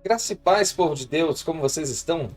Graça e paz, povo de Deus, como vocês estão?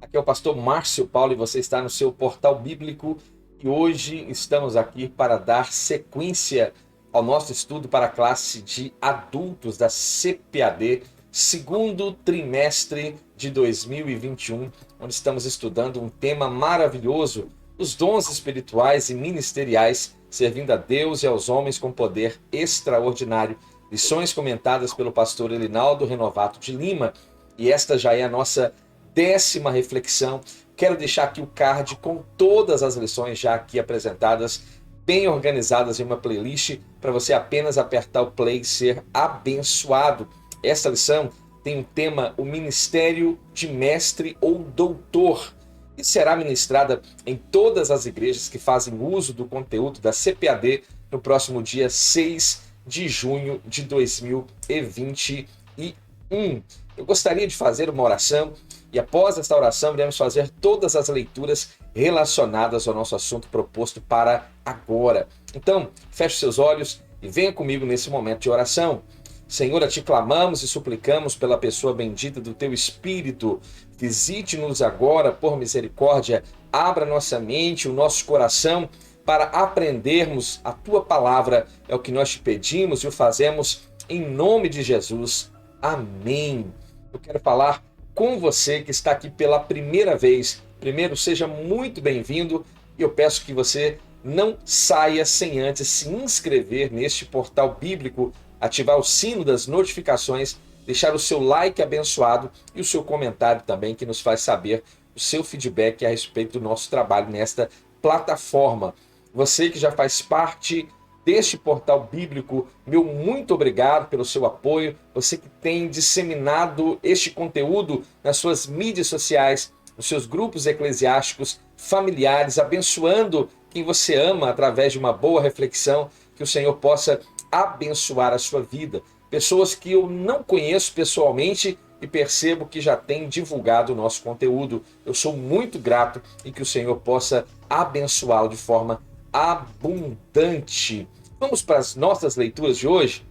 Aqui é o pastor Márcio Paulo e você está no seu portal bíblico e hoje estamos aqui para dar sequência ao nosso estudo para a classe de adultos da CPAD, segundo trimestre de 2021, onde estamos estudando um tema maravilhoso, os dons espirituais e ministeriais, servindo a Deus e aos homens com poder extraordinário. Lições comentadas pelo pastor Elinaldo Renovato de Lima, e esta já é a nossa 10ª reflexão. Quero deixar aqui o card com todas as lições já aqui apresentadas, bem organizadas em uma playlist, para você apenas apertar o play e ser abençoado. Esta lição tem um tema, o ministério de mestre ou doutor, e será ministrada em todas as igrejas que fazem uso do conteúdo da CPAD no próximo dia 6 de junho de 2021. Eu gostaria de fazer uma oração e após esta oração iremos fazer todas as leituras relacionadas ao nosso assunto proposto para agora. Então, feche seus olhos e venha comigo nesse momento de oração. Senhor, a ti clamamos e suplicamos pela pessoa bendita do teu Espírito. Visite-nos agora por misericórdia, abra nossa mente, o nosso coração, para aprendermos a tua palavra. É o que nós te pedimos e o fazemos em nome de Jesus. Amém. Eu quero falar com você que está aqui pela primeira vez. Primeiro, seja muito bem-vindo e eu peço que você não saia sem antes se inscrever neste portal bíblico, ativar o sino das notificações, deixar o seu like abençoado e o seu comentário também, que nos faz saber o seu feedback a respeito do nosso trabalho nesta plataforma. Você que já faz parte deste portal bíblico, meu muito obrigado pelo seu apoio. Você que tem disseminado este conteúdo nas suas mídias sociais, nos seus grupos eclesiásticos, familiares, abençoando quem você ama através de uma boa reflexão, que o Senhor possa abençoar a sua vida. Pessoas que eu não conheço pessoalmente e percebo que já têm divulgado o nosso conteúdo. Eu sou muito grato e que o Senhor possa abençoá-lo de forma abundante. Vamos para as nossas leituras de hoje?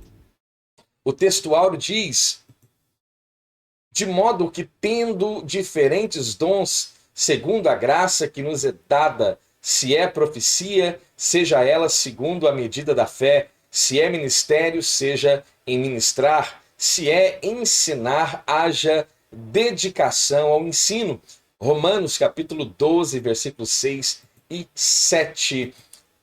O texto áureo diz: de modo que, tendo diferentes dons, segundo a graça que nos é dada, se é profecia, seja ela segundo a medida da fé, se é ministério, seja em ministrar, se é ensinar, haja dedicação ao ensino. Romanos capítulo 12, versículos 6 e 7.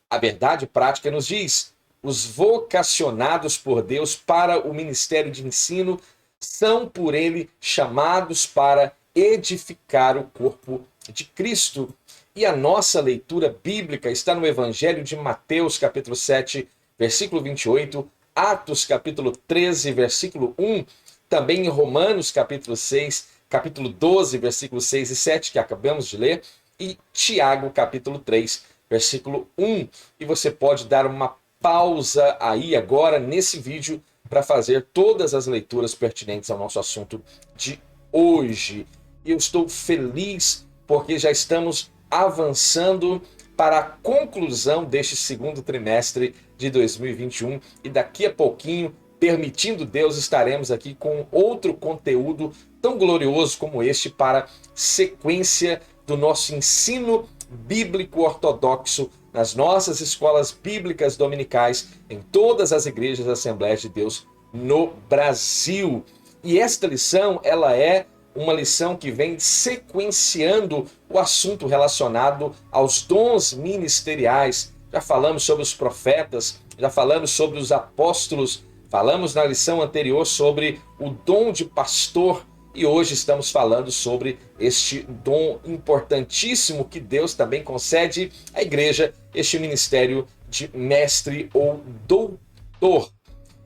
A verdade prática nos diz: os vocacionados por Deus para o ministério de ensino são por ele chamados para edificar o corpo de Cristo. E a nossa leitura bíblica está no Evangelho de Mateus, capítulo 7, versículo 28, Atos, capítulo 13, versículo 1, também em Romanos, capítulo 6, capítulo 12, versículos 6 e 7, que acabamos de ler, e Tiago, capítulo 3, versículo 1. E você pode dar uma pausa aí agora nesse vídeo para fazer todas as leituras pertinentes ao nosso assunto de hoje. E eu estou feliz porque já estamos avançando para a conclusão deste segundo trimestre de 2021 e daqui a pouquinho, permitindo Deus, estaremos aqui com outro conteúdo tão glorioso como este para sequência do nosso ensino bíblico ortodoxo nas nossas escolas bíblicas dominicais, em todas as igrejas da Assembleia de Deus no Brasil. E esta lição, ela é uma lição que vem sequenciando o assunto relacionado aos dons ministeriais. Já falamos sobre os profetas, já falamos sobre os apóstolos, falamos na lição anterior sobre o dom de pastor e hoje estamos falando sobre este dom importantíssimo que Deus também concede à igreja, este ministério de mestre ou doutor.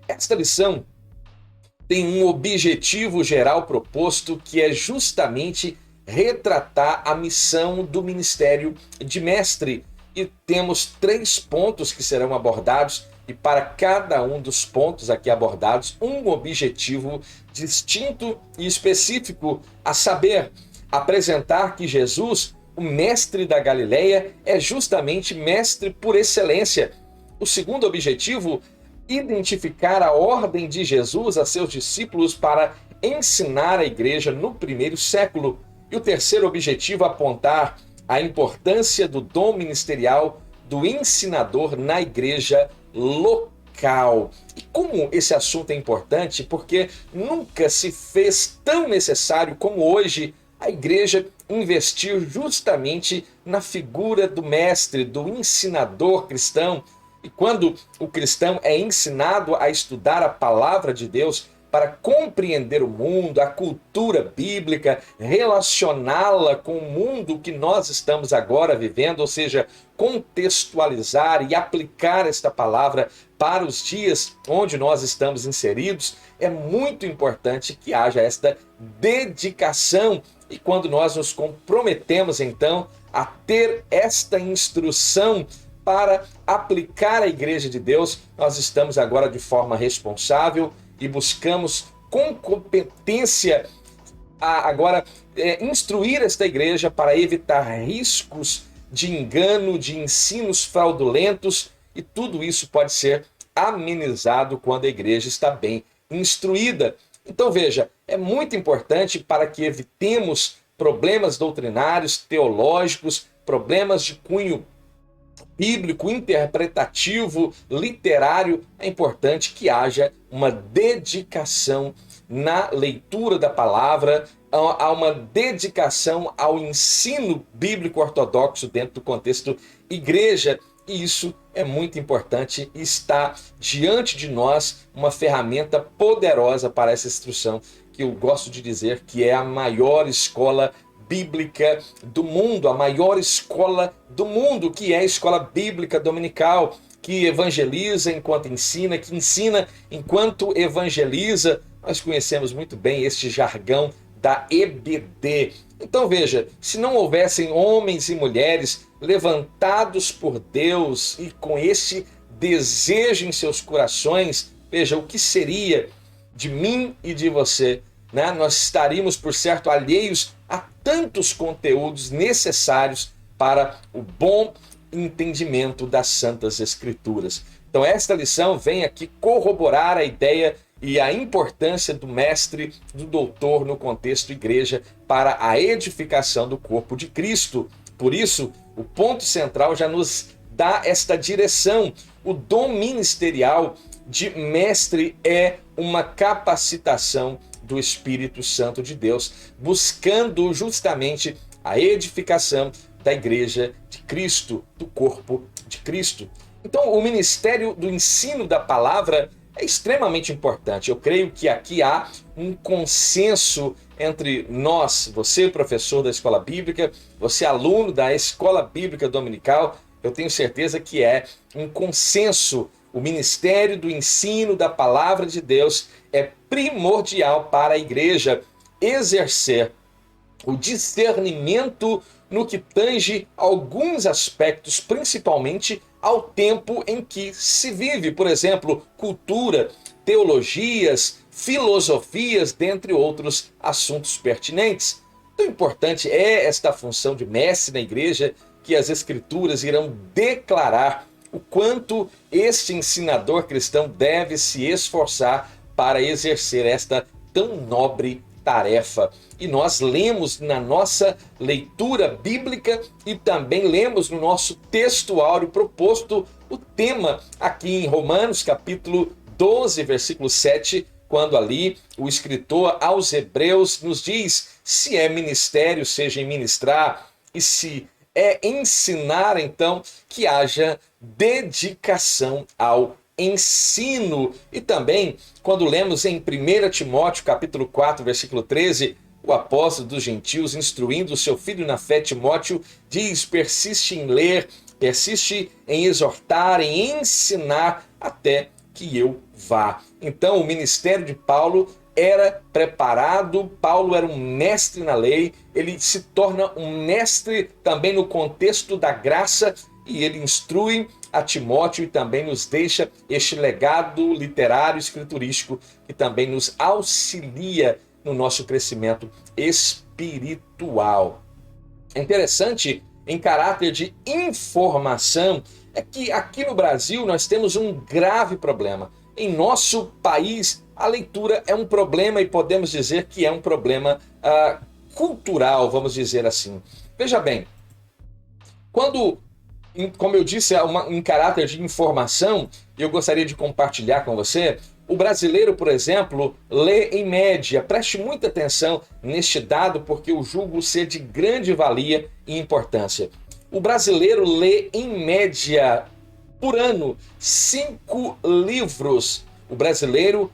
Esta lição tem um objetivo geral proposto, que é justamente retratar a missão do ministério de mestre. E temos 3 pontos que serão abordados, e para cada um dos pontos aqui abordados, um objetivo distinto e específico, a saber, apresentar que Jesus, o mestre da Galileia, é justamente mestre por excelência. O segundo objetivo, identificar a ordem de Jesus a seus discípulos para ensinar a igreja no primeiro século. E o terceiro objetivo, apontar a importância do dom ministerial do ensinador na igreja local. E como esse assunto é importante? Porque nunca se fez tão necessário como hoje a igreja investir justamente na figura do mestre, do ensinador cristão. E quando o cristão é ensinado a estudar a palavra de Deus para compreender o mundo, a cultura bíblica, relacioná-la com o mundo que nós estamos agora vivendo, ou seja, contextualizar e aplicar esta palavra para os dias onde nós estamos inseridos, é muito importante que haja esta dedicação. E quando nós nos comprometemos, então, a ter esta instrução para aplicar a igreja de Deus, nós estamos agora de forma responsável e buscamos com competência agora instruir esta igreja para evitar riscos de engano, de ensinos fraudulentos, e tudo isso pode ser amenizado quando a igreja está bem instruída. Então veja, é muito importante para que evitemos problemas doutrinários, teológicos, problemas de cunho bíblico, interpretativo, literário. É importante que haja uma dedicação na leitura da palavra, há uma dedicação ao ensino bíblico ortodoxo dentro do contexto igreja. E isso é muito importante e está diante de nós uma ferramenta poderosa para essa instrução, que eu gosto de dizer que é a maior escola bíblica do mundo, a maior escola do mundo, que é a escola bíblica dominical, que evangeliza enquanto ensina, que ensina enquanto evangeliza. Nós conhecemos muito bem este jargão da EBD. Então veja, se não houvessem homens e mulheres levantados por Deus e com esse desejo em seus corações, veja, o que seria de mim e de você, né? Nós estaríamos, por certo, alheios a tantos conteúdos necessários para o bom entendimento das Santas Escrituras. Então esta lição vem aqui corroborar a ideia e a importância do mestre, do doutor no contexto igreja para a edificação do corpo de Cristo. Por isso, o ponto central já nos dá esta direção. O dom ministerial de mestre é uma capacitação do Espírito Santo de Deus, buscando justamente a edificação da igreja de Cristo, do corpo de Cristo. Então, o ministério do ensino da palavra é extremamente importante. Eu creio que aqui há um consenso entre nós, você, professor da escola bíblica, você, aluno da escola bíblica dominical. Eu tenho certeza que é um consenso. O ministério do ensino da palavra de Deus é primordial para a igreja exercer o discernimento no que tange alguns aspectos, principalmente ao tempo em que se vive. Por exemplo, cultura, teologias, filosofias, dentre outros assuntos pertinentes. Tão importante é esta função de mestre na igreja, que as Escrituras irão declarar o quanto este ensinador cristão deve se esforçar para exercer esta tão nobre tarefa. E nós lemos na nossa leitura bíblica e também lemos no nosso texto áureo proposto o tema aqui em Romanos capítulo 12, versículo 7, quando ali o escritor aos Hebreus nos diz: se é ministério, seja em ministrar, e se é ensinar, então que haja dedicação ao ensino. E também, quando lemos em 1 Timóteo, capítulo 4, versículo 13, o apóstolo dos gentios, instruindo o seu filho na fé, Timóteo, diz: persiste em ler, persiste em exortar, em ensinar, até que eu vá. Então, o ministério de Paulo era preparado, Paulo era um mestre na lei, ele se torna um mestre também no contexto da graça, e ele instrui a Timóteo e também nos deixa este legado literário, escriturístico, que também nos auxilia no nosso crescimento espiritual. É interessante, em caráter de informação, é que aqui no Brasil nós temos um grave problema. Em nosso país, a leitura é um problema e podemos dizer que é um problema cultural, vamos dizer assim. Veja bem, quando, como eu disse, é em caráter de informação, eu gostaria de compartilhar com você. O brasileiro, por exemplo, lê em média. Preste muita atenção neste dado, porque eu julgo ser de grande valia e importância. O brasileiro lê em média, por ano, 5 livros. O brasileiro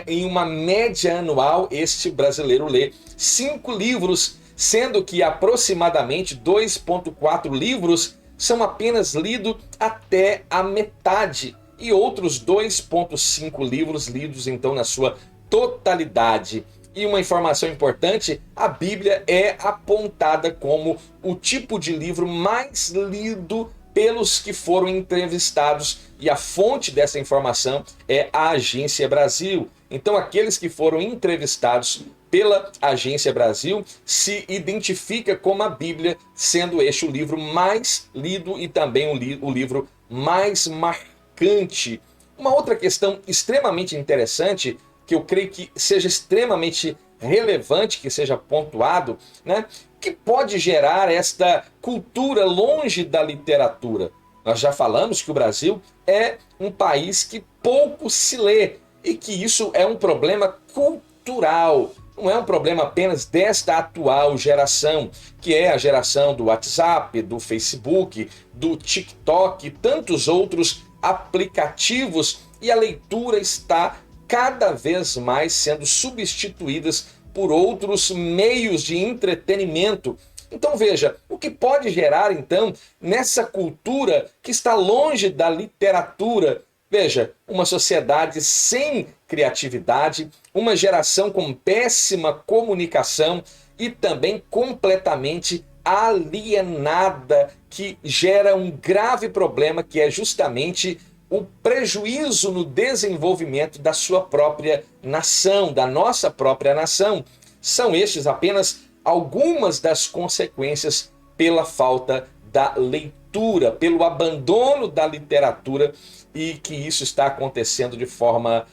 em uma média anual, este brasileiro lê 5 livros, sendo que aproximadamente 2,4 livros são apenas lidos até a metade, e outros 2,5 livros lidos então na sua totalidade. E uma informação importante, a Bíblia é apontada como o tipo de livro mais lido pelos que foram entrevistados, e a fonte dessa informação é a Agência Brasil. Então aqueles que foram entrevistados pela Agência Brasil se identifica como a Bíblia sendo este o livro mais lido e também o livro mais marcante. Uma outra questão extremamente interessante, que eu creio que seja extremamente relevante, que seja pontuado, né? Que pode gerar esta cultura longe da literatura. Nós já falamos que o Brasil é um país que pouco se lê e que isso é um problema cultural. Não é um problema apenas desta atual geração, que é a geração do WhatsApp, do Facebook, do TikTok e tantos outros aplicativos, e a leitura está cada vez mais sendo substituídas por outros meios de entretenimento. Então veja, o que pode gerar então nessa cultura que está longe da literatura? Veja, uma sociedade sem criatividade, uma geração com péssima comunicação e também completamente alienada, que gera um grave problema, que é justamente o prejuízo no desenvolvimento da sua própria nação, da nossa própria nação. São estes apenas algumas das consequências pela falta da leitura, pelo abandono da literatura, e que isso está acontecendo de forma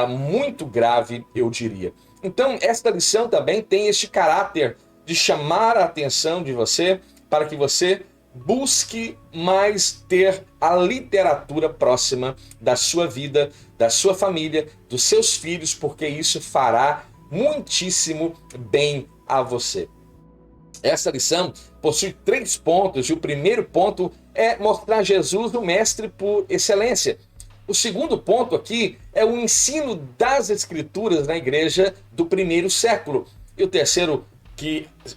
muito grave, eu diria. Então, esta lição também tem este caráter de chamar a atenção de você para que você busque mais ter a literatura próxima da sua vida, da sua família, dos seus filhos, porque isso fará muitíssimo bem a você. Essa lição possui 3 pontos, e o primeiro ponto é mostrar Jesus o mestre por excelência. O segundo ponto aqui é o ensino das Escrituras na igreja do primeiro século. E o terceiro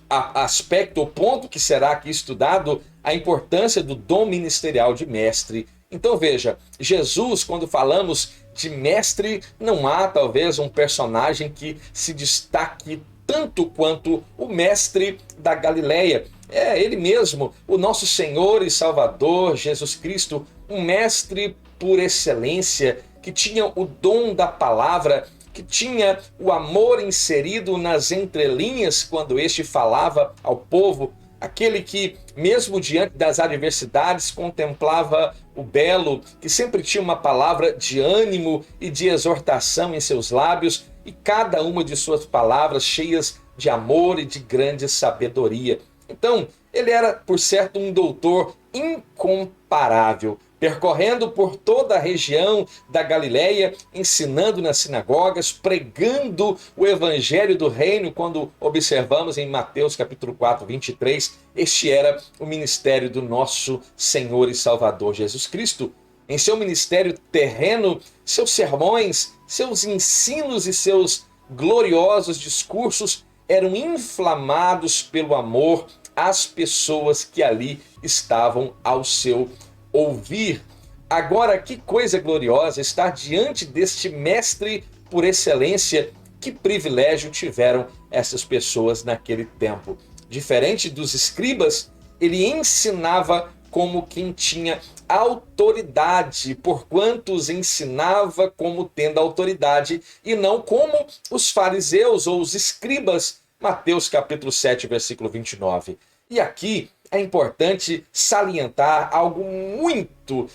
aspecto, ou ponto que será aqui estudado, a importância do dom ministerial de mestre. Então veja, Jesus, quando falamos de mestre, não há talvez um personagem que se destaque tanto quanto o mestre da Galileia. É ele mesmo, o nosso Senhor e Salvador Jesus Cristo, um mestre por excelência, que tinha o dom da palavra, que tinha o amor inserido nas entrelinhas quando este falava ao povo, aquele que, mesmo diante das adversidades, contemplava o belo, que sempre tinha uma palavra de ânimo e de exortação em seus lábios, e cada uma de suas palavras cheias de amor e de grande sabedoria. Então, ele era, por certo, um doutor incomparável, percorrendo por toda a região da Galileia, ensinando nas sinagogas, pregando o evangelho do reino. Quando observamos em Mateus capítulo 4, 23, este era o ministério do nosso Senhor e Salvador Jesus Cristo. Em seu ministério terreno, seus sermões, seus ensinos e seus gloriosos discursos eram inflamados pelo amor às pessoas que ali estavam ao seu ouvir. Agora, que coisa gloriosa estar diante deste mestre por excelência. Que privilégio tiveram essas pessoas naquele tempo. Diferente dos escribas, ele ensinava como quem tinha autoridade, porquanto os ensinava como tendo autoridade, e não como os fariseus ou os escribas. Mateus capítulo 7, versículo 29. E aqui é importante salientar algo muito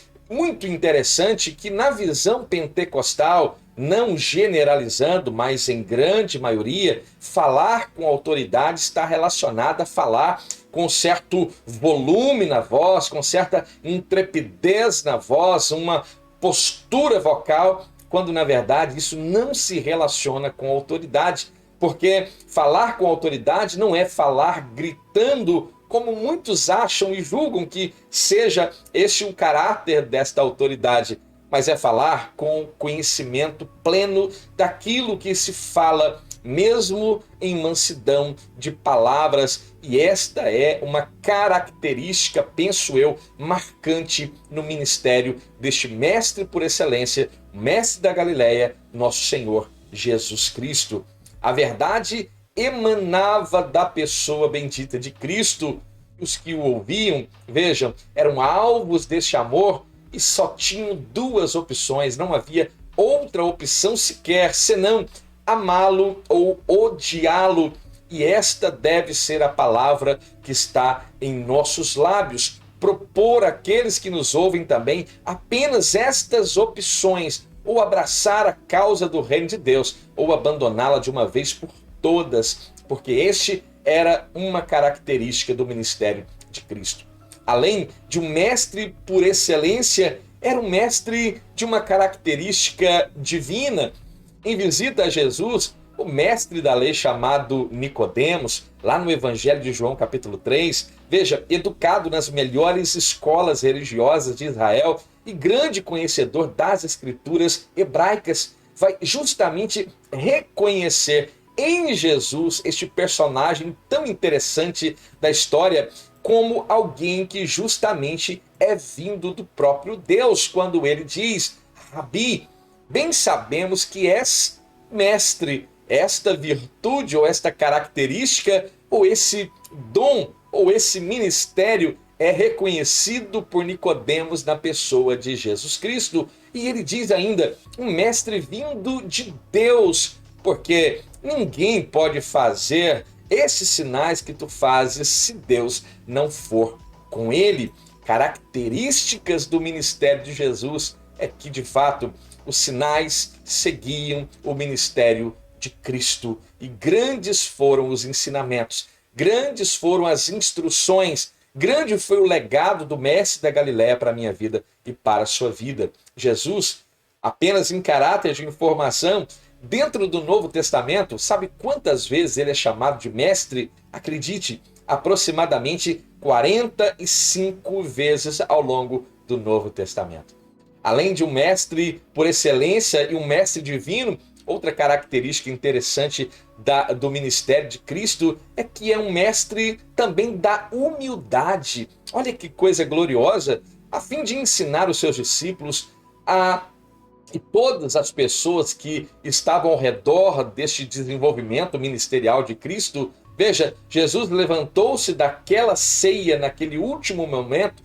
interessante, que na visão pentecostal, não generalizando, mas em grande maioria, falar com autoridade está relacionado a falar com certo volume na voz, com certa intrepidez na voz, uma postura vocal, quando na verdade isso não se relaciona com autoridade, porque falar com autoridade não é falar gritando, como muitos acham e julgam que seja este o caráter desta autoridade, mas é falar com conhecimento pleno daquilo que se fala, mesmo em mansidão de palavras, e esta é uma característica, penso eu, marcante no ministério deste mestre por excelência, mestre da Galileia, nosso Senhor Jesus Cristo. A verdade emanava da pessoa bendita de Cristo. Os que o ouviam, vejam, eram alvos deste amor e só tinham duas opções, não havia outra opção sequer, senão amá-lo ou odiá-lo. E esta deve ser a palavra que está em nossos lábios. Propor àqueles que nos ouvem também apenas estas opções, ou abraçar a causa do reino de Deus, ou abandoná-la de uma vez por todas, porque este era uma característica do ministério de Cristo. Além de um mestre por excelência, era um mestre de uma característica divina. Em visita a Jesus, o mestre da lei chamado Nicodemos, lá no Evangelho de João capítulo 3, veja, educado nas melhores escolas religiosas de Israel e grande conhecedor das escrituras hebraicas, vai justamente reconhecer em Jesus este personagem tão interessante da história como alguém que justamente é vindo do próprio Deus, quando ele diz: Rabi, bem sabemos que és mestre. Esta virtude ou esta característica ou esse dom ou esse ministério é reconhecido por Nicodemos na pessoa de Jesus Cristo. E ele diz ainda, um mestre vindo de Deus, porque ninguém pode fazer esses sinais que tu fazes se Deus não for com ele. Características do ministério de Jesus é que, de fato, os sinais seguiam o ministério de Cristo, e grandes foram os ensinamentos, grandes foram as instruções, grande foi o legado do mestre da Galileia para a minha vida e para a sua vida. Jesus, apenas em caráter de informação, dentro do Novo Testamento, sabe quantas vezes ele é chamado de mestre? Acredite, aproximadamente 45 vezes ao longo do Novo Testamento. Além de um mestre por excelência e um mestre divino, outra característica interessante do ministério de Cristo é que é um mestre também da humildade. Olha que coisa gloriosa, a fim de ensinar os seus discípulos e todas as pessoas que estavam ao redor deste desenvolvimento ministerial de Cristo. Veja, Jesus levantou-se daquela ceia naquele último momento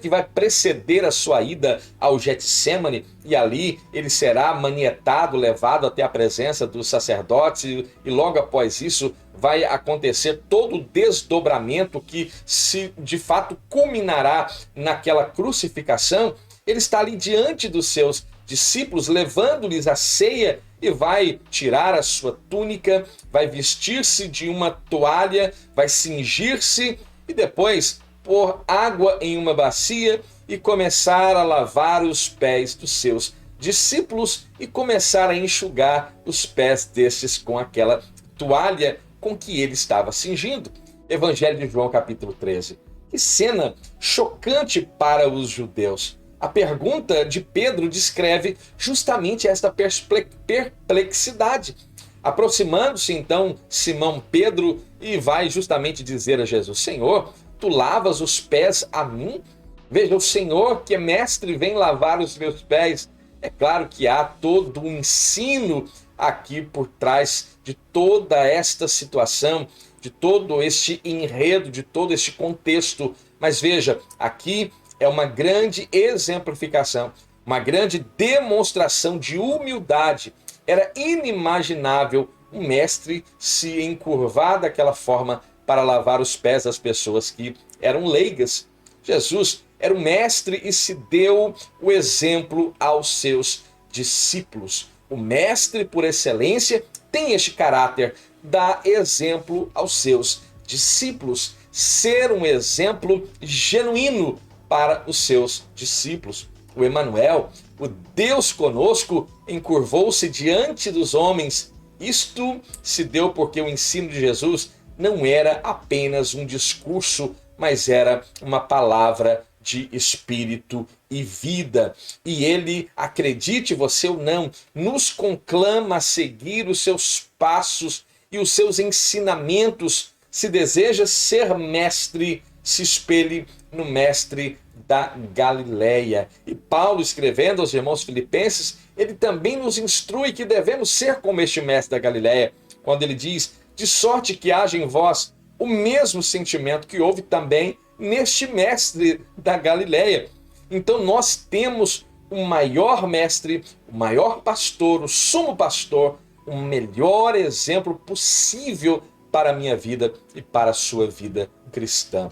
que vai preceder a sua ida ao Getsemane, e ali ele será manietado, levado até a presença dos sacerdotes, e logo após isso vai acontecer todo o desdobramento que se de fato culminará naquela crucificação. Ele está ali diante dos seus discípulos, levando-lhes a ceia, e vai tirar a sua túnica, vai vestir-se de uma toalha, vai cingir-se e depois pôr água em uma bacia e começar a lavar os pés dos seus discípulos e começar a enxugar os pés destes com aquela toalha com que ele estava cingindo. Evangelho de João capítulo 13. Que cena chocante para os judeus. A pergunta de Pedro descreve justamente esta perplexidade. Aproximando-se então Simão Pedro e vai justamente dizer a Jesus: Senhor, tu lavas os pés a mim? Veja, o Senhor que é mestre vem lavar os meus pés. É claro que há todo um ensino aqui por trás de toda esta situação, de todo este enredo, de todo este contexto. Mas veja, aqui é uma grande exemplificação, uma grande demonstração de humildade. Era inimaginável um mestre se encurvar daquela forma para lavar os pés das pessoas que eram leigas. Jesus era um mestre e se deu o exemplo aos seus discípulos. o mestre por excelência, tem este caráter: dar exemplo aos seus discípulos, ser um exemplo genuíno para os seus discípulos. O Emanuel, o Deus conosco, encurvou-se diante dos homens. Isto se deu porque o ensino de Jesus não era apenas um discurso, mas era uma palavra de espírito e vida. E ele, acredite você ou não, nos conclama a seguir os seus passos e os seus ensinamentos. Se deseja ser mestre, se espelhe no mestre da Galileia. E Paulo, escrevendo aos irmãos filipenses, ele também nos instrui que devemos ser como este mestre da Galileia, quando ele diz: de sorte que haja em vós o mesmo sentimento que houve também neste mestre da Galileia. Então nós temos o maior mestre, o maior pastor, o sumo pastor, o melhor exemplo possível para a minha vida e para a sua vida cristã.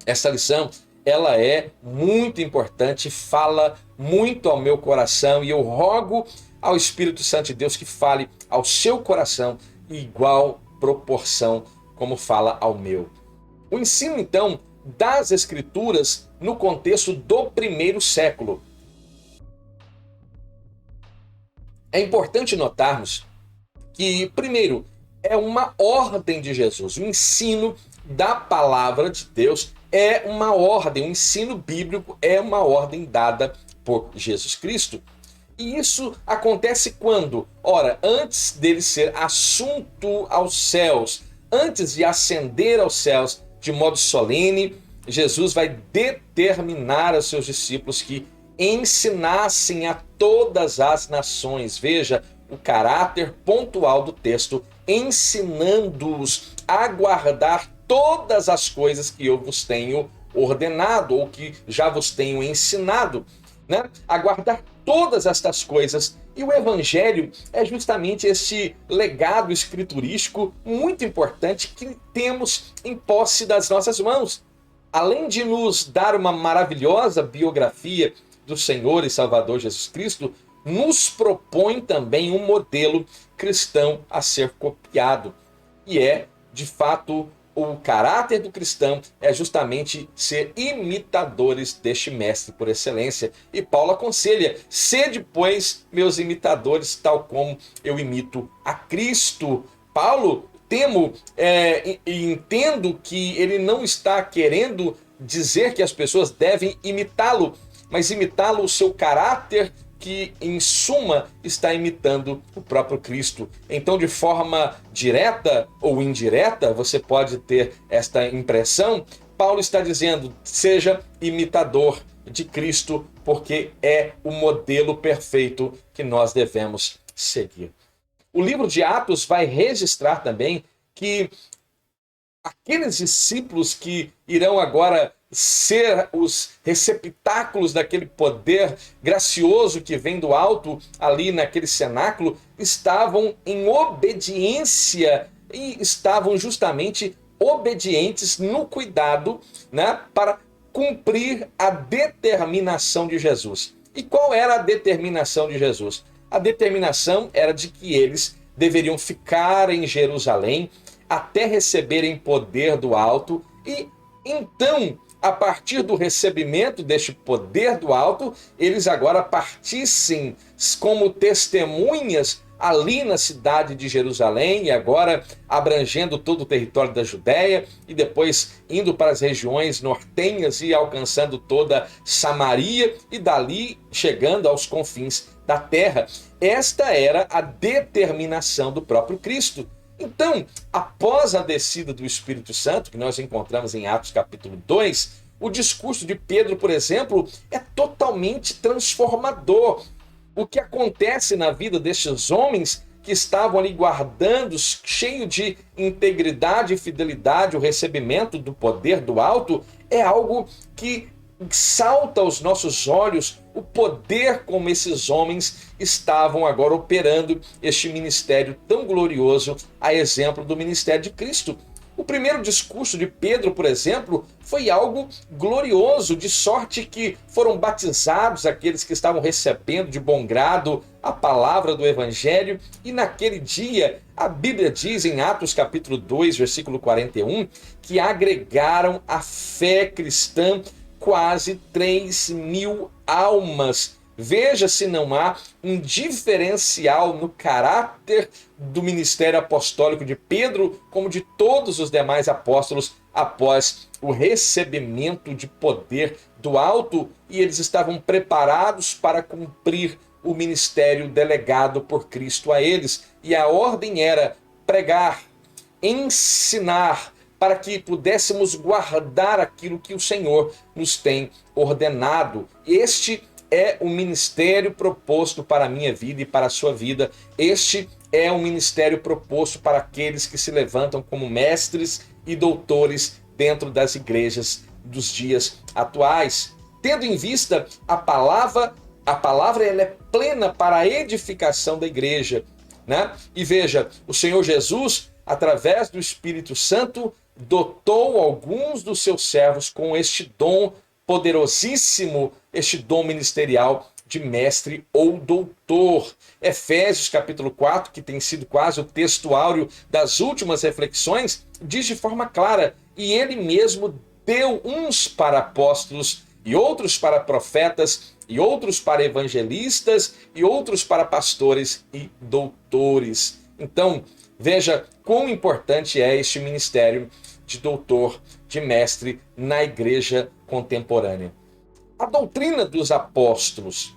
Essa lição, ela é muito importante, fala muito ao meu coração, e eu rogo ao Espírito Santo de Deus que fale ao seu coração em igual proporção como fala ao meu. O ensino, então, das Escrituras no contexto do primeiro século. É importante notarmos que, primeiro, é uma ordem de Jesus. O ensino da palavra de Deus é uma ordem, o ensino bíblico é uma ordem dada por Jesus Cristo. E isso acontece quando? Ora, antes dele ser assunto aos céus, antes de ascender aos céus de modo solene, Jesus vai determinar aos seus discípulos que ensinassem a todas as nações. Veja o caráter pontual do texto: ensinando-os a guardar todas as coisas que eu vos tenho ordenado, ou que já vos tenho ensinado, né? A guardar todas estas coisas. E o Evangelho é justamente esse legado escriturístico muito importante que temos em posse das nossas mãos. Além de nos dar uma maravilhosa biografia do Senhor e Salvador Jesus Cristo, nos propõe também um modelo cristão a ser copiado. E é, de fato, o caráter do cristão é justamente ser imitadores deste mestre por excelência. E Paulo aconselha: sede, pois, meus imitadores, tal como eu imito a Cristo. Paulo, temo e entendo que ele não está querendo dizer que as pessoas devem imitá-lo, mas imitá-lo o seu caráter, que em suma está imitando o próprio Cristo. Então, de forma direta ou indireta, você pode ter esta impressão, Paulo está dizendo: seja imitador de Cristo, porque é o modelo perfeito que nós devemos seguir. O livro de Atos vai registrar também que aqueles discípulos que irão agora ser os receptáculos daquele poder gracioso que vem do alto ali naquele cenáculo, estavam em obediência e estavam justamente obedientes no cuidado, né, para cumprir a determinação de Jesus. E qual era a determinação de Jesus? A determinação era de que eles deveriam ficar em Jerusalém até receberem poder do alto, e então, a partir do recebimento deste poder do alto, eles agora partissem como testemunhas ali na cidade de Jerusalém, e agora abrangendo todo o território da Judéia, e depois indo para as regiões nortenhas e alcançando toda Samaria, e dali chegando aos confins da terra. Esta era a determinação do próprio Cristo. Então, após a descida do Espírito Santo, que nós encontramos em Atos capítulo 2, o discurso de Pedro, por exemplo, é totalmente transformador. O que acontece na vida destes homens que estavam ali guardando, cheio de integridade e fidelidade, o recebimento do poder do alto, é algo que salta aos nossos olhos, o poder como esses homens estavam agora operando este ministério tão glorioso, a exemplo do ministério de Cristo. O primeiro discurso de Pedro, por exemplo, foi algo glorioso, de sorte que foram batizados aqueles que estavam recebendo de bom grado a palavra do Evangelho, e naquele dia a Bíblia diz em Atos capítulo 2, versículo 41, que agregaram à fé cristã quase 3.000 almas. Veja se não há um diferencial no caráter do ministério apostólico de Pedro, como de todos os demais apóstolos, após o recebimento de poder do alto, e eles estavam preparados para cumprir o ministério delegado por Cristo a eles. E a ordem era pregar, ensinar, para que pudéssemos guardar aquilo que o Senhor nos tem ordenado. Este é o ministério proposto para a minha vida e para a sua vida. Este é o ministério proposto para aqueles que se levantam como mestres e doutores dentro das igrejas dos dias atuais. Tendo em vista a palavra ela é plena para a edificação da igreja, né? E veja, o Senhor Jesus, através do Espírito Santo, dotou alguns dos seus servos com este dom poderosíssimo, este dom ministerial de mestre ou doutor. Efésios capítulo 4, que tem sido quase o texto áureo das últimas reflexões, diz de forma clara: e ele mesmo deu uns para apóstolos, e outros para profetas, e outros para evangelistas, e outros para pastores e doutores. Então, veja quão importante é este ministério de doutor, de mestre na igreja contemporânea. A doutrina dos apóstolos.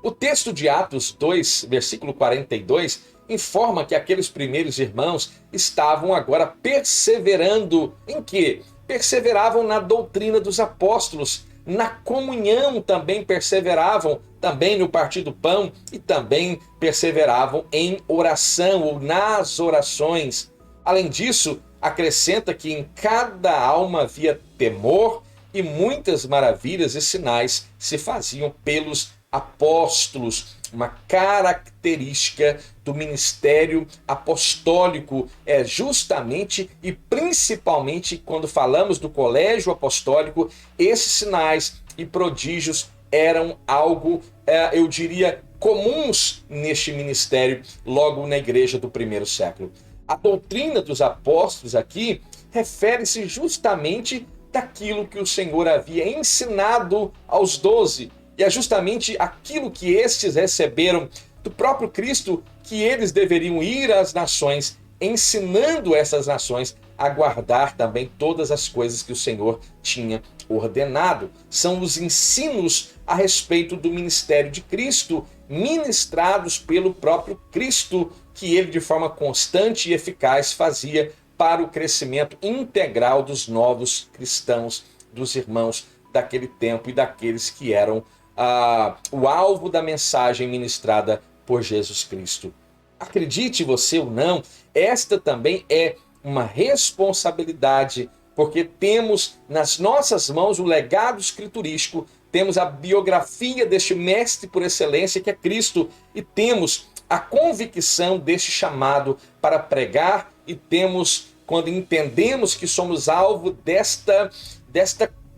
O texto de Atos 2, versículo 42, informa que aqueles primeiros irmãos estavam agora perseverando em quê? Perseveravam na doutrina dos apóstolos, na comunhão também perseveravam, também no partir do pão, e também perseveravam em oração ou nas orações. Além disso, acrescenta que em cada alma havia temor, e muitas maravilhas e sinais se faziam pelos apóstolos. Uma característica do ministério apostólico é justamente e principalmente quando falamos do colégio apostólico, esses sinais e prodígios eram algo, eu diria, comuns neste ministério logo na igreja do primeiro século. A doutrina dos apóstolos aqui refere-se justamente daquilo que o Senhor havia ensinado aos 12. E é justamente aquilo que estes receberam do próprio Cristo, que eles deveriam ir às nações, ensinando essas nações a guardar também todas as coisas que o Senhor tinha ordenado. São os ensinos a respeito do ministério de Cristo, ministrados pelo próprio Cristo, que ele de forma constante e eficaz fazia para o crescimento integral dos novos cristãos, dos irmãos daquele tempo e daqueles que eram o alvo da mensagem ministrada por Jesus Cristo. Acredite você ou não, esta também é uma responsabilidade, porque temos nas nossas mãos o legado escriturístico, temos a biografia deste mestre por excelência que é Cristo, e temos a convicção deste chamado para pregar, e temos, quando entendemos que somos alvo desta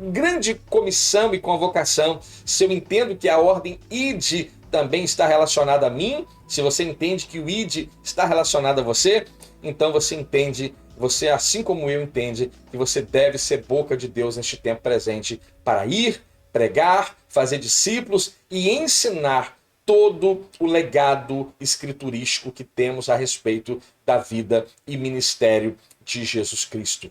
grande comissão e convocação, se eu entendo que a ordem ide também está relacionada a mim, se você entende que o ide está relacionado a você, então você entende, você assim como eu entende, que você deve ser boca de Deus neste tempo presente para ir, pregar, fazer discípulos e ensinar todo o legado escriturístico que temos a respeito da vida e ministério de Jesus Cristo.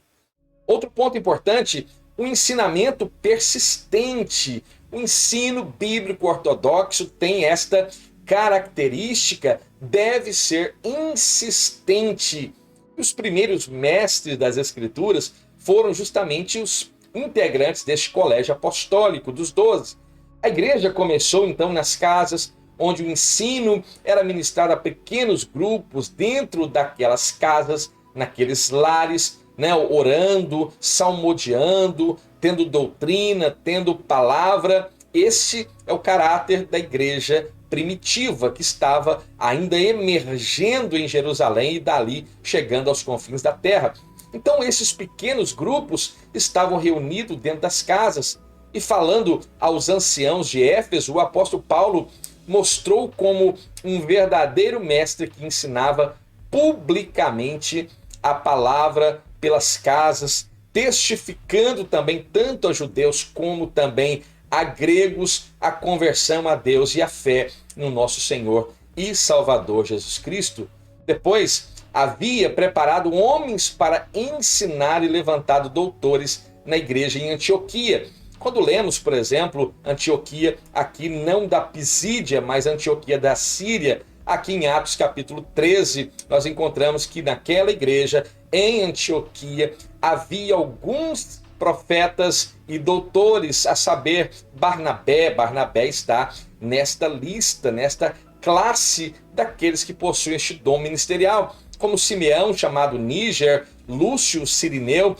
Outro ponto importante, o ensinamento persistente. O ensino bíblico ortodoxo tem esta característica, deve ser insistente. Os primeiros mestres das Escrituras foram justamente os integrantes deste colégio apostólico dos 12. A igreja começou então nas casas, onde o ensino era ministrado a pequenos grupos dentro daquelas casas, naqueles lares, orando, salmodiando, tendo doutrina, tendo palavra. Esse é o caráter da igreja primitiva, que estava ainda emergendo em Jerusalém e dali chegando aos confins da terra. Então esses pequenos grupos estavam reunidos dentro das casas. E falando aos anciãos de Éfeso, o apóstolo Paulo mostrou como um verdadeiro mestre que ensinava publicamente a palavra pelas casas, testificando também tanto a judeus como também a gregos a conversão a Deus e a fé no nosso Senhor e Salvador Jesus Cristo. Depois, havia preparado homens para ensinar e levantado doutores na igreja em Antioquia. Quando lemos, por exemplo, Antioquia, aqui não da Pisídia, mas Antioquia da Síria, aqui em Atos capítulo 13, nós encontramos que naquela igreja, em Antioquia, havia alguns profetas e doutores, a saber, Barnabé. Barnabé está nesta lista, nesta classe daqueles que possuem este dom ministerial, como Simeão, chamado Níger, Lúcio Cirineu,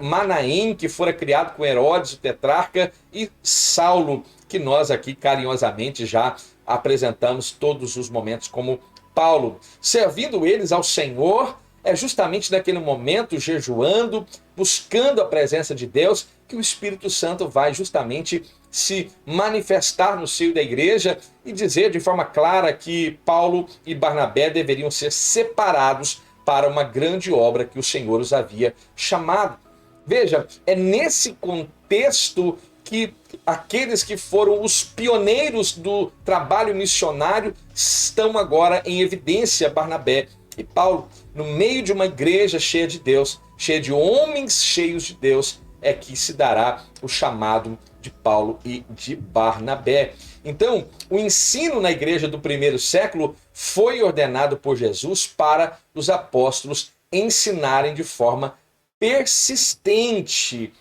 Manaém, que fora criado com Herodes, o tetrarca, e Saulo, que nós aqui carinhosamente já apresentamos todos os momentos como Paulo. Servindo eles ao Senhor, é justamente naquele momento, jejuando, buscando a presença de Deus, que o Espírito Santo vai justamente se manifestar no seio da igreja e dizer de forma clara que Paulo e Barnabé deveriam ser separados para uma grande obra que o Senhor os havia chamado. Veja, é nesse contexto que aqueles que foram os pioneiros do trabalho missionário estão agora em evidência, Barnabé e Paulo, no meio de uma igreja cheia de Deus, cheia de homens cheios de Deus, é que se dará o chamado de Paulo e de Barnabé. Então, o ensino na igreja do primeiro século foi ordenado por Jesus para os apóstolos ensinarem de forma persistente.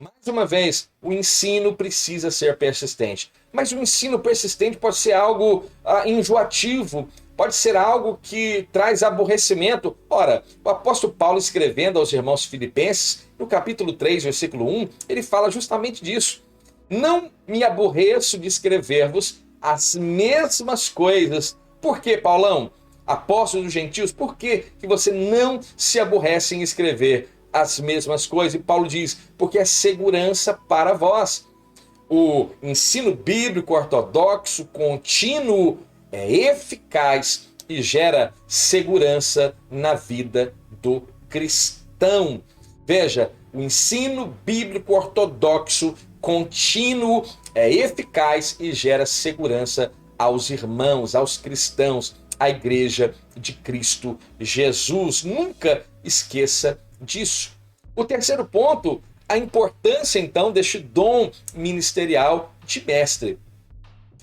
Mais uma vez, o ensino precisa ser persistente. Mas o ensino persistente pode ser algo enjoativo, pode ser algo que traz aborrecimento. Ora, o apóstolo Paulo, escrevendo aos irmãos filipenses, no capítulo 3, versículo 1, ele fala justamente disso. Não me aborreço de escrever-vos as mesmas coisas. Por que, Paulão? Apóstolo dos gentios, por que você não se aborrece em escrever as mesmas coisas? E Paulo diz, porque é segurança para vós. O ensino bíblico ortodoxo contínuo é eficaz e gera segurança na vida do cristão. Veja, o ensino bíblico ortodoxo contínuo é eficaz e gera segurança aos irmãos, aos cristãos, à igreja de Cristo Jesus. Nunca esqueça disso. O terceiro ponto, a importância então deste dom ministerial de mestre.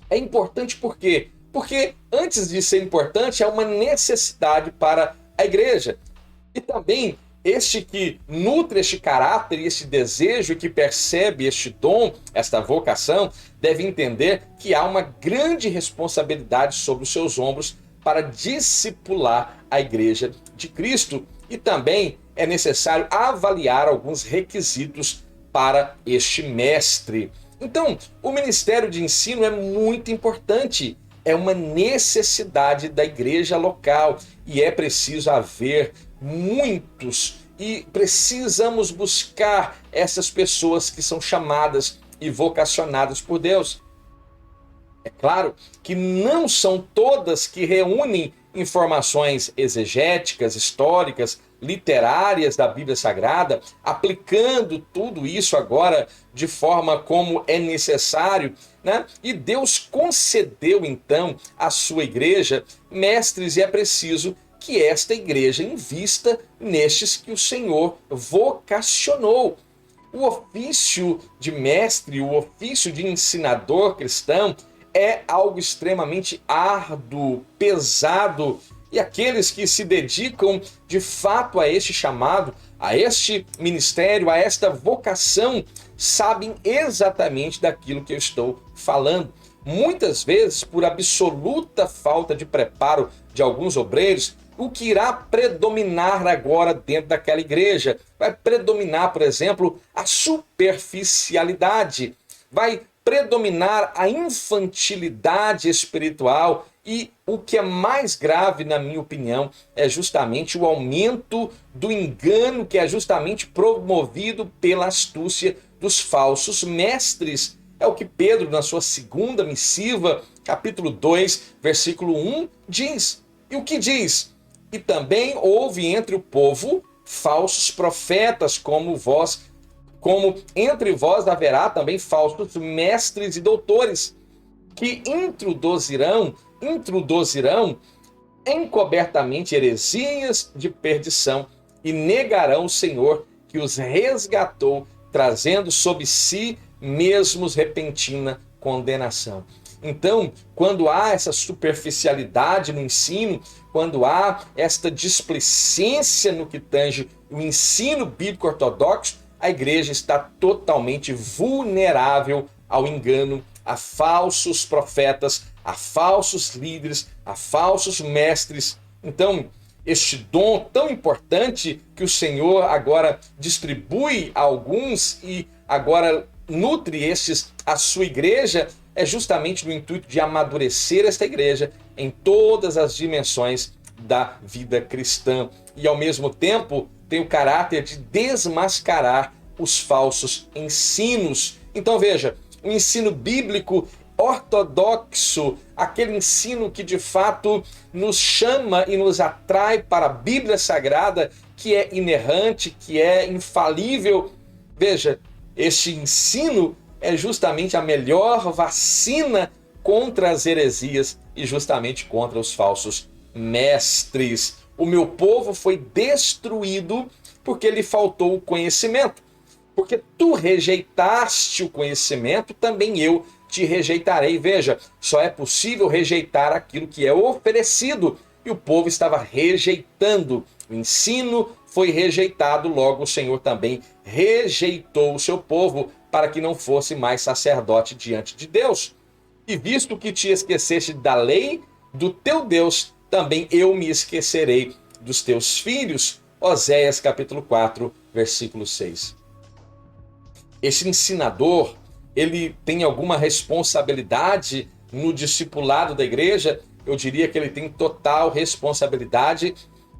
É importante por quê? Porque antes de ser importante, é uma necessidade para a igreja. E também este que nutre este caráter e este desejo e que percebe este dom, esta vocação, deve entender que há uma grande responsabilidade sobre os seus ombros para discipular a igreja de Cristo. E também é necessário avaliar alguns requisitos para este mestre. Então, o ministério de ensino é muito importante. É uma necessidade da igreja local e é preciso haver muitos e precisamos buscar essas pessoas que são chamadas e vocacionadas por Deus. É claro que não são todas que reúnem informações exegéticas, históricas, literárias da Bíblia Sagrada, aplicando tudo isso agora de forma como é necessário, né? E Deus concedeu então à sua igreja mestres e é preciso que esta igreja invista nestes que o Senhor vocacionou. O ofício de mestre, o ofício de ensinador cristão é algo extremamente árduo, pesado, e aqueles que se dedicam de fato a este chamado, a este ministério, a esta vocação, sabem exatamente daquilo que eu estou falando. Muitas vezes, por absoluta falta de preparo de alguns obreiros, o que irá predominar agora dentro daquela igreja? Vai predominar, por exemplo, a superficialidade, vai predominar a infantilidade espiritual e o que é mais grave, na minha opinião, é justamente o aumento do engano que é justamente promovido pela astúcia dos falsos mestres. É o que Pedro, na sua segunda missiva, capítulo 2, versículo 1, diz. E o que diz? E também houve entre o povo falsos profetas, como entre vós haverá também falsos mestres e doutores, que introduzirão encobertamente heresias de perdição e negarão o Senhor que os resgatou, trazendo sobre si mesmos repentina condenação. Então, quando há essa superficialidade no ensino, quando há esta displicência no que tange o ensino bíblico ortodoxo, a igreja está totalmente vulnerável ao engano, a falsos profetas, a falsos líderes, a falsos mestres. Então, este dom tão importante que o Senhor agora distribui a alguns e agora nutre estes a sua igreja, é justamente no intuito de amadurecer esta igreja em todas as dimensões da vida cristã. E ao mesmo tempo tem o caráter de desmascarar os falsos ensinos. Então veja, o ensino bíblico ortodoxo, aquele ensino que de fato nos chama e nos atrai para a Bíblia Sagrada, que é inerrante, que é infalível. Veja, este ensino é justamente a melhor vacina contra as heresias e justamente contra os falsos mestres. O meu povo foi destruído porque lhe faltou o conhecimento. Porque tu rejeitaste o conhecimento, também eu te rejeitarei. Veja, só é possível rejeitar aquilo que é oferecido. E o povo estava rejeitando. O ensino foi rejeitado, logo o Senhor também rejeitou o seu povo para que não fosse mais sacerdote diante de Deus. E visto que te esqueceste da lei do teu Deus, também eu me esquecerei dos teus filhos. Oséias capítulo 4, versículo 6. Esse ensinador, ele tem alguma responsabilidade no discipulado da igreja? Eu diria que ele tem total responsabilidade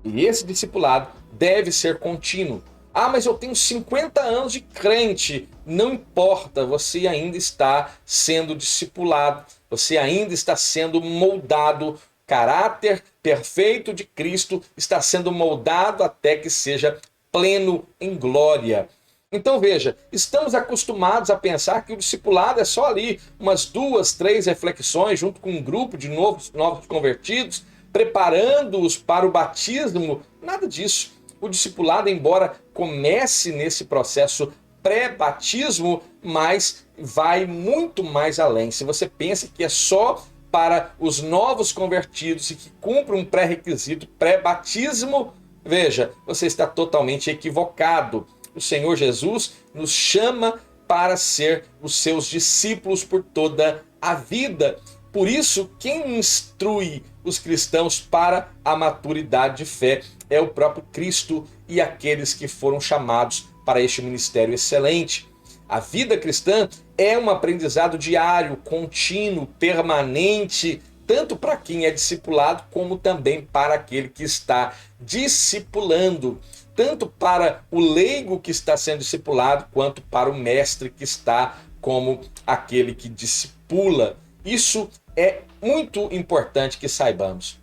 e esse discipulado deve ser contínuo. Ah, mas eu tenho 50 anos de crente. Não importa, você ainda está sendo discipulado, você ainda está sendo moldado. O caráter perfeito de Cristo está sendo moldado até que seja pleno em glória. Então veja, estamos acostumados a pensar que o discipulado é só ali umas 2, 3 reflexões junto com um grupo de novos convertidos, preparando-os para o batismo. Nada disso. O discipulado, embora comece nesse processo pré-batismo, mas vai muito mais além. Se você pensa que é só para os novos convertidos e que cumpre um pré-requisito pré-batismo, veja, você está totalmente equivocado. O Senhor Jesus nos chama para ser os seus discípulos por toda a vida. Por isso, quem instrui os cristãos para a maturidade de fé é o próprio Cristo e aqueles que foram chamados para este ministério excelente. A vida cristã é um aprendizado diário, contínuo, permanente, tanto para quem é discipulado, como também para aquele que está discipulando. Tanto para o leigo que está sendo discipulado, quanto para o mestre que está como aquele que discipula. Isso é muito importante que saibamos.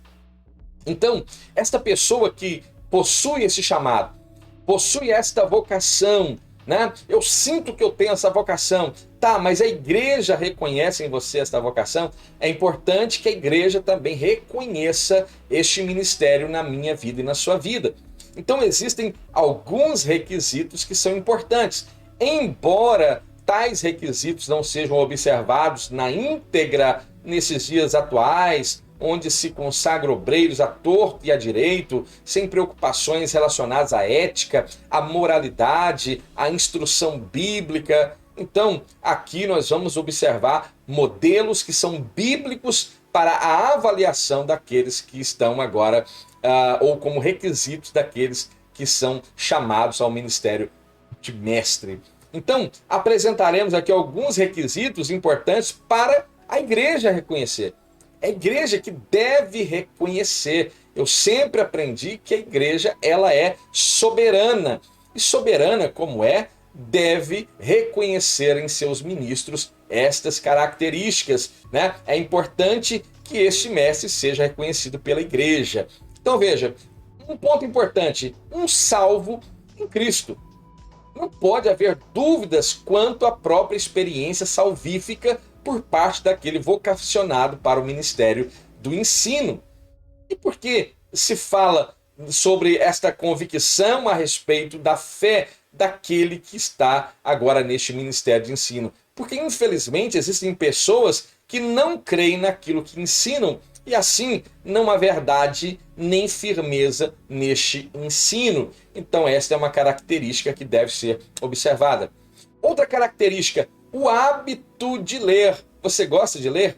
Então, esta pessoa que possui esse chamado, possui esta vocação, né? Eu sinto que eu tenho essa vocação. Tá, mas a igreja reconhece em você esta vocação? É importante que a igreja também reconheça este ministério na minha vida e na sua vida. Então existem alguns requisitos que são importantes. Embora tais requisitos não sejam observados na íntegra nesses dias atuais, onde se consagra obreiros à torto e à direito, sem preocupações relacionadas à ética, à moralidade, à instrução bíblica. Então, aqui nós vamos observar modelos que são bíblicos para a avaliação daqueles que estão agora, ou como requisitos daqueles que são chamados ao ministério de mestre. Então, apresentaremos aqui alguns requisitos importantes para a igreja reconhecer. É a igreja que deve reconhecer. Eu sempre aprendi que a igreja ela é soberana. E soberana como é, deve reconhecer em seus ministros estas características, né? É importante que este mestre seja reconhecido pela igreja. Então veja, um ponto importante, um salvo em Cristo. Não pode haver dúvidas quanto à própria experiência salvífica por parte daquele vocacionado para o ministério do ensino. E por que se fala sobre esta convicção a respeito da fé daquele que está agora neste ministério de ensino? Porque, infelizmente, existem pessoas que não creem naquilo que ensinam e, assim, não há verdade nem firmeza neste ensino. Então, esta é uma característica que deve ser observada. Outra característica, o hábito de ler. Você gosta de ler?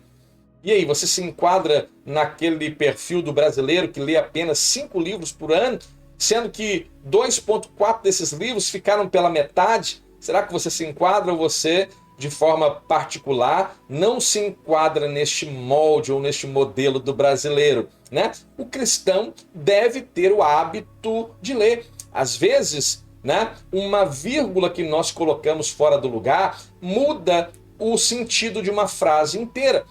E aí, você se enquadra naquele perfil do brasileiro que lê apenas 5 livros por ano, sendo que 2,4 desses livros ficaram pela metade? Será que você se enquadra ou você, de forma particular, não se enquadra neste molde ou neste modelo do brasileiro, né? O cristão deve ter o hábito de ler. Às vezes, né, uma vírgula que nós colocamos fora do lugar muda o sentido de uma frase inteira.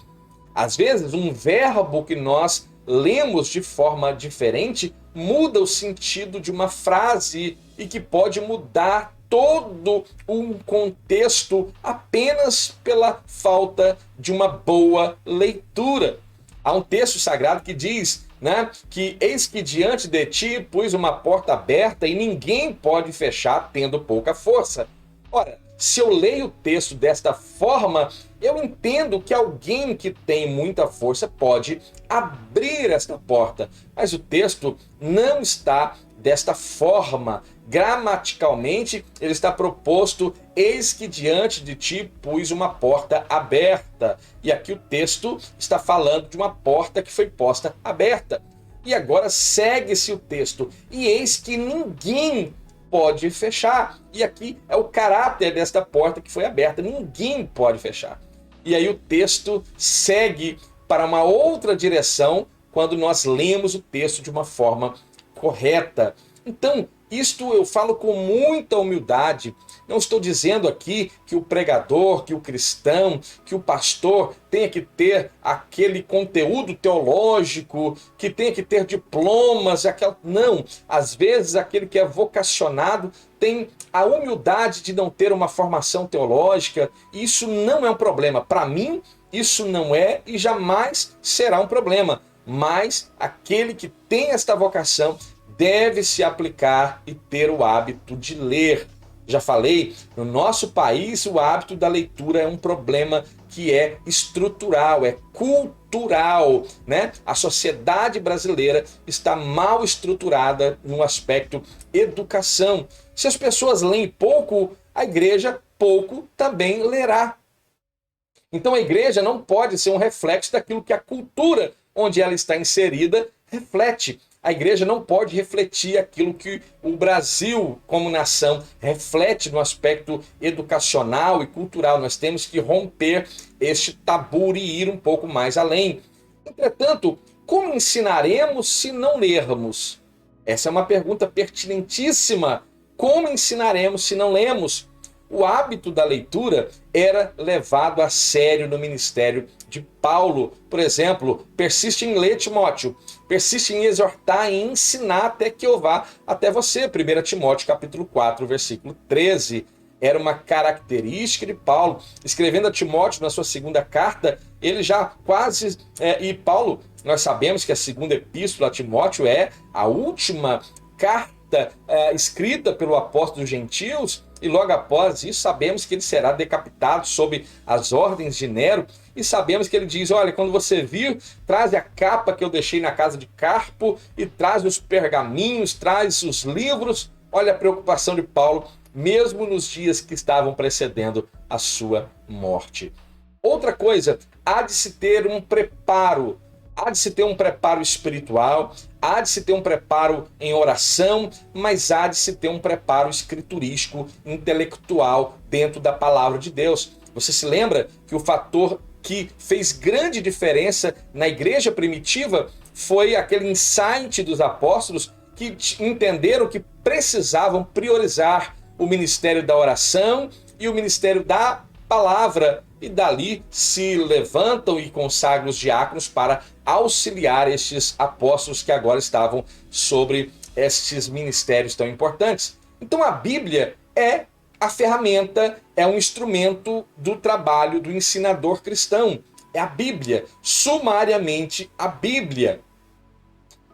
Às vezes, um verbo que nós lemos de forma diferente muda o sentido de uma frase e que pode mudar todo um contexto apenas pela falta de uma boa leitura. Há um texto sagrado que diz, né, que eis que diante de ti pus uma porta aberta e ninguém pode fechar tendo pouca força. Ora, se eu leio o texto desta forma, eu entendo que alguém que tem muita força pode abrir esta porta. Mas o texto não está desta forma. Gramaticalmente, ele está proposto, eis que diante de ti pus uma porta aberta. E aqui o texto está falando de uma porta que foi posta aberta. E agora segue-se o texto, e eis que ninguém pode fechar. E aqui é o caráter desta porta que foi aberta. Ninguém pode fechar. E aí o texto segue para uma outra direção quando nós lemos o texto de uma forma correta. Então, isto eu falo com muita humildade. Não estou dizendo aqui que o pregador, que o cristão, que o pastor tenha que ter aquele conteúdo teológico, que tenha que ter diplomas. Não, às vezes aquele que é vocacionado tem a humildade de não ter uma formação teológica. Isso não é um problema. Para mim, isso não é e jamais será um problema. Mas aquele que tem esta vocação deve se aplicar e ter o hábito de ler. Já falei, no nosso país o hábito da leitura é um problema que é estrutural, é cultural, né? A sociedade brasileira está mal estruturada no aspecto educação. Se as pessoas leem pouco, a igreja pouco também lerá. Então a igreja não pode ser um reflexo daquilo que a cultura onde ela está inserida reflete. A igreja não pode refletir aquilo que o Brasil, como nação, reflete no aspecto educacional e cultural. Nós temos que romper este tabu e ir um pouco mais além. Entretanto, como ensinaremos se não lermos? Essa é uma pergunta pertinentíssima. Como ensinaremos se não lemos? O hábito da leitura era levado a sério no ministério de Paulo. Por exemplo, persiste em ler, Timóteo, persiste em exortar e ensinar até que eu vá até você. 1 Timóteo capítulo 4, versículo 13. Era uma característica de Paulo. Escrevendo a Timóteo na sua segunda carta, ele já quase... E Paulo, nós sabemos que a segunda epístola a Timóteo é a última carta escrita pelo apóstolo dos gentios, e logo após isso sabemos que ele será decapitado sob as ordens de Nero, e sabemos que ele diz, olha, quando você vir, traz a capa que eu deixei na casa de Carpo, e traz os pergaminhos, traz os livros. Olha a preocupação de Paulo, mesmo nos dias que estavam precedendo a sua morte. Outra coisa, há de se ter um preparo. Há de se ter um preparo espiritual, há de se ter um preparo em oração, mas há de se ter um preparo escriturístico, intelectual, dentro da palavra de Deus. Você se lembra que o fator que fez grande diferença na igreja primitiva foi aquele insight dos apóstolos que entenderam que precisavam priorizar o ministério da oração e o ministério da palavra. e dali se levantam e consagram os diáconos para auxiliar estes apóstolos que agora estavam sobre estes ministérios tão importantes. Então a Bíblia é a ferramenta, é um instrumento do trabalho do ensinador cristão. É a Bíblia, sumariamente a Bíblia.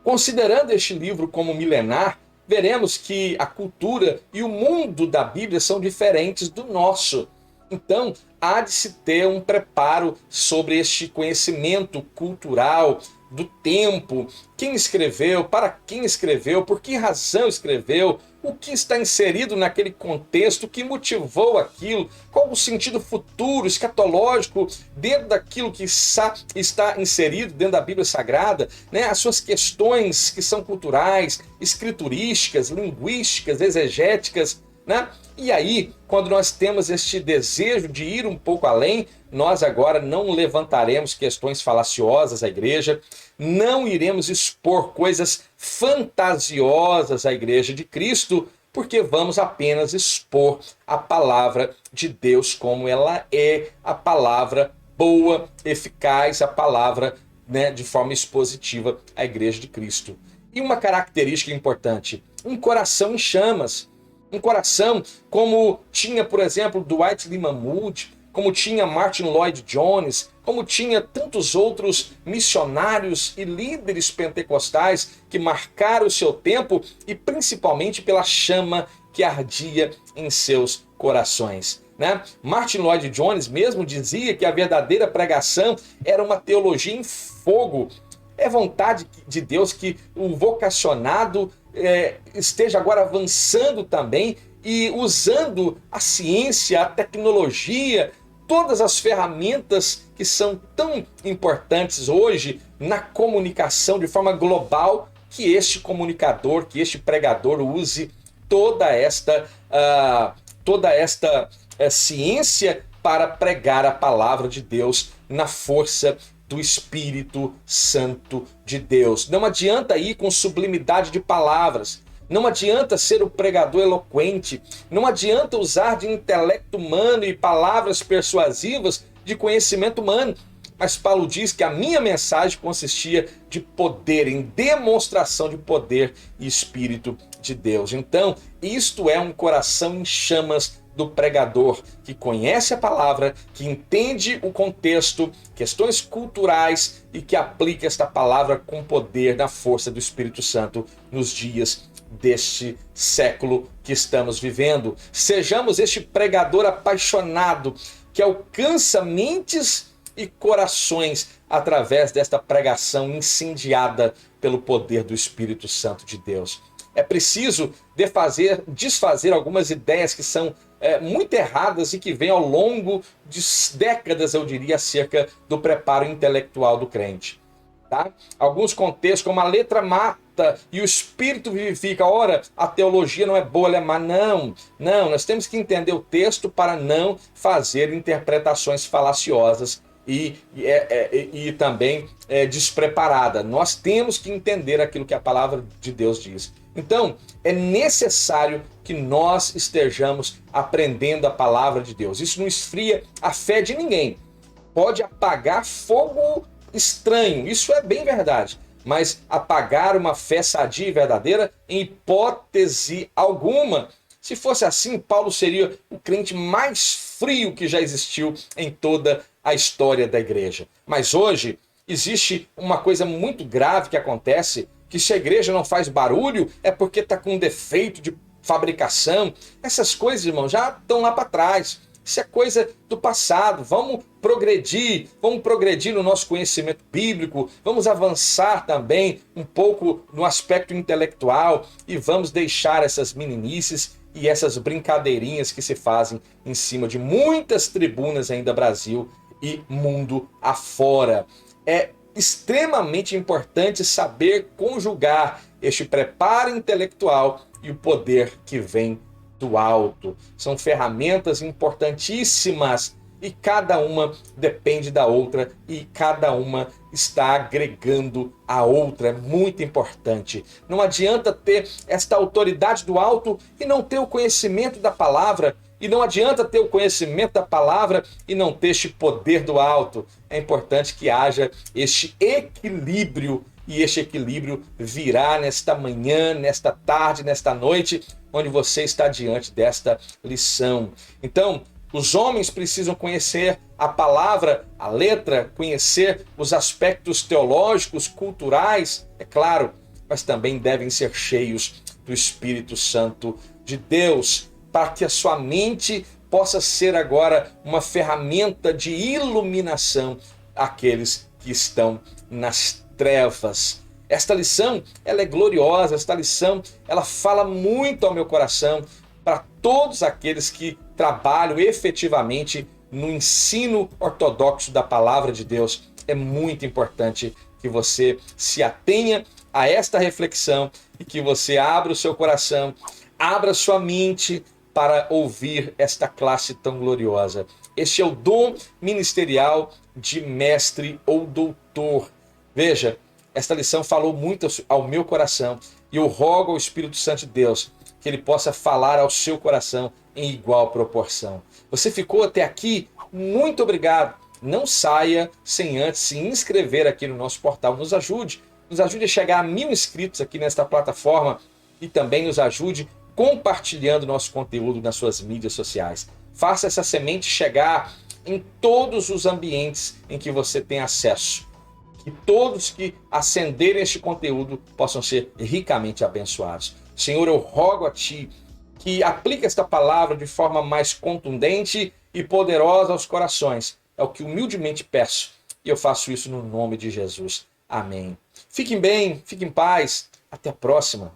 Considerando este livro como milenar, veremos que a cultura e o mundo da Bíblia são diferentes do nosso. Então, há de se ter um preparo sobre este conhecimento cultural do tempo. Quem escreveu, para quem escreveu, por que razão escreveu, o que está inserido naquele contexto, o que motivou aquilo, qual o sentido futuro, escatológico, dentro daquilo que está inserido dentro da Bíblia Sagrada, né? As suas questões que são culturais, escriturísticas, linguísticas, exegéticas, né? E aí, quando nós temos este desejo de ir um pouco além, nós agora não levantaremos questões falaciosas à igreja, não iremos expor coisas fantasiosas à igreja de Cristo, porque vamos apenas expor a palavra de Deus como ela é, a palavra boa, eficaz, a palavra, né, de forma expositiva à igreja de Cristo. E uma característica importante, um coração em chamas. Um coração como tinha, por exemplo, Dwight Lyman Moody, como tinha Martin Lloyd Jones, como tinha tantos outros missionários e líderes pentecostais que marcaram o seu tempo e principalmente pela chama que ardia em seus corações, né? Martin Lloyd Jones mesmo dizia que a verdadeira pregação era uma teologia em fogo. É vontade de Deus que o vocacionado esteja agora avançando também e usando a ciência, a tecnologia, todas as ferramentas que são tão importantes hoje na comunicação de forma global, que este comunicador, que este pregador use toda esta ciência para pregar a palavra de Deus na força do Espírito Santo de Deus. Não adianta ir com sublimidade de palavras, não adianta ser o pregador eloquente, não adianta usar de intelecto humano e palavras persuasivas de conhecimento humano. Mas Paulo diz que a minha mensagem consistia de poder, em demonstração de poder e Espírito de Deus. Então, isto é um coração em chamas do pregador, que conhece a palavra, que entende o contexto, questões culturais e que aplica esta palavra com poder na força do Espírito Santo nos dias deste século que estamos vivendo. Sejamos este pregador apaixonado que alcança mentes e corações através desta pregação incendiada pelo poder do Espírito Santo de Deus. É preciso desfazer algumas ideias que são muito erradas e que vêm ao longo de décadas, eu diria, acerca do preparo intelectual do crente. Tá? Alguns contextos, como a letra mata e o espírito vivifica. Ora, a teologia não é boa, ela é má. Não, nós temos que entender o texto para não fazer interpretações falaciosas e também despreparada. Nós temos que entender aquilo que a palavra de Deus diz. Então, é necessário que nós estejamos aprendendo a palavra de Deus. Isso não esfria a fé de ninguém. Pode apagar fogo estranho, isso é bem verdade. Mas apagar uma fé sadia e verdadeira, em hipótese alguma. Se fosse assim, Paulo seria o crente mais frio que já existiu em toda a história da igreja. Mas hoje existe uma coisa muito grave que acontece, que se a igreja não faz barulho é porque está com defeito de fabricação. Essas coisas, irmão, já estão lá para trás. Isso é coisa do passado. Vamos progredir no nosso conhecimento bíblico, vamos avançar também um pouco no aspecto intelectual e vamos deixar essas meninices e essas brincadeirinhas que se fazem em cima de muitas tribunas ainda Brasil e mundo afora. É extremamente importante saber conjugar este preparo intelectual e o poder que vem do alto. São ferramentas importantíssimas e cada uma depende da outra e cada uma está agregando a outra. É muito importante. Não adianta ter esta autoridade do alto e não ter o conhecimento da palavra. E não adianta ter o conhecimento da palavra e não ter este poder do alto. É importante que haja este equilíbrio, e este equilíbrio virá nesta manhã, nesta tarde, nesta noite, onde você está diante desta lição. Então, os homens precisam conhecer a palavra, a letra, conhecer os aspectos teológicos, culturais, é claro, mas também devem ser cheios do Espírito Santo de Deus, para que a sua mente possa ser agora uma ferramenta de iluminação àqueles que estão nas trevas. Esta lição, ela é gloriosa, esta lição, ela fala muito ao meu coração para todos aqueles que trabalham efetivamente no ensino ortodoxo da palavra de Deus. É muito importante que você se atenha a esta reflexão e que você abra o seu coração, abra sua mente para ouvir esta classe tão gloriosa. Este é o dom ministerial de mestre ou doutor. Veja, esta lição falou muito ao meu coração e eu rogo ao Espírito Santo de Deus que ele possa falar ao seu coração em igual proporção. Você ficou até aqui? Muito obrigado. Não saia sem antes se inscrever aqui no nosso portal. Nos ajude a chegar a 1000 inscritos aqui nesta plataforma e também nos ajude compartilhando nosso conteúdo nas suas mídias sociais. Faça essa semente chegar em todos os ambientes em que você tem acesso. Que todos que acenderem este conteúdo possam ser ricamente abençoados. Senhor, eu rogo a Ti que aplique esta palavra de forma mais contundente e poderosa aos corações. É o que humildemente peço e eu faço isso no nome de Jesus. Amém. Fiquem bem, fiquem em paz. Até a próxima.